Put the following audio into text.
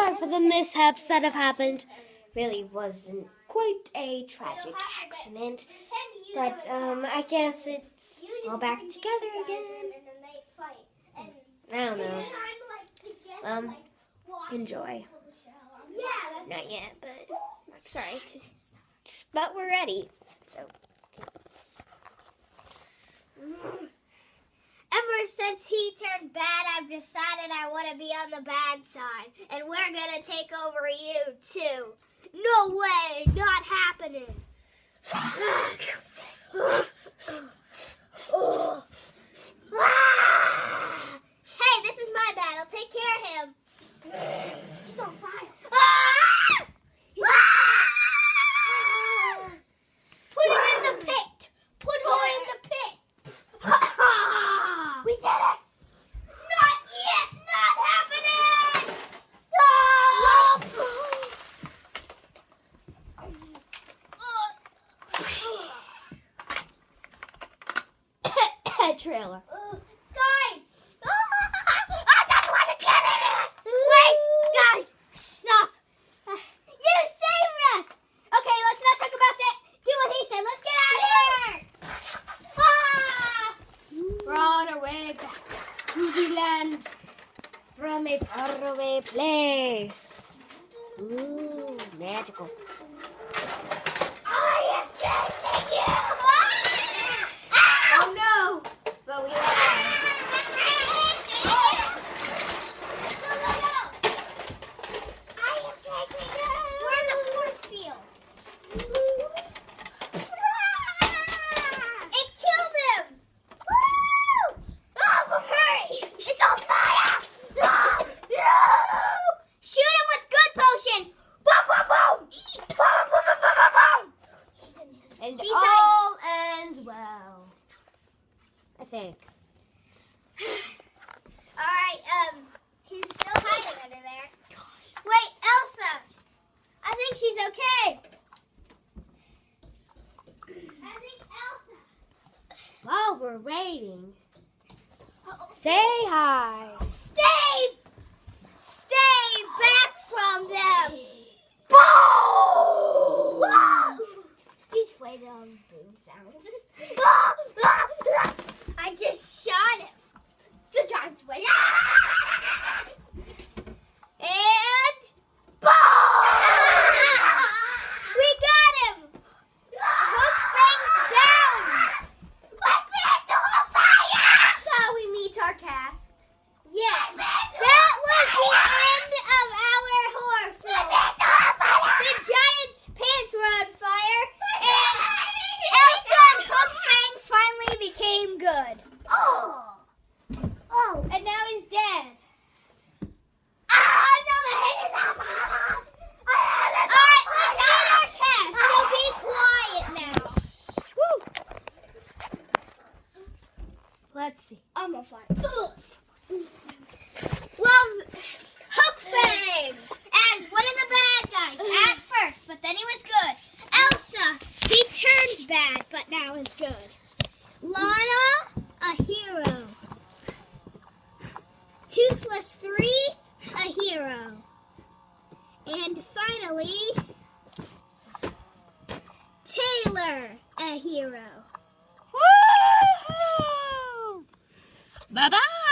sorry for the mishaps that have happened. Really wasn't quite a tragic accident. But I guess it's all back together again. I don't know. Enjoy. Not yet, but sorry. But we're ready. So. Ever since he turned bad, I've decided I want to be on the bad side. And we're going to take over you, too. No way! Not happening! Hey, this is my battle. Take care of him. He's on fire. Put him in the pit. Put her in the pit. We did it. Not yet. Not happening. Trailer. Guys! I just want to get in it! Wait! Guys! Stop! You saved us! Okay, let's not talk about that. Do what he said. Let's get out of here! We're on our way back to the land from a faraway place. Ooh, magical. I am chasing you! Oh no! But we have. We're in the force field. It killed him. Woo! Oh, hurry! It's on fire! Shoot him with good potion. Boom, boom, boom. Boom, boom, boom, boom, boom. And all ends well. I think. Alright, he's still hiding under there. Wait, Elsa! I think she's okay. I think Elsa. While we're waiting, say hi. Stay back from them. Boom! He's playing boom sounds. I just shot him. The giant's way. And boom! We got him. Hook things down. Let me into the fire. Shall we meet our cast? Yes. That was the end of our horror film. The giant's pants were on fire, and Elsa and Hook Fang finally became good. Oh, and now he's dead. Alright, let's meet our cast, so be quiet now. Woo. Let's see. I'm gonna find Well, Hook Fang as one of the bad guys at first, but then he was good. Elsa, he turned bad, but now is good. Lana, a hero. Toothless 3, a hero. And finally, Taylor, a hero. Woohoo! Bye-bye!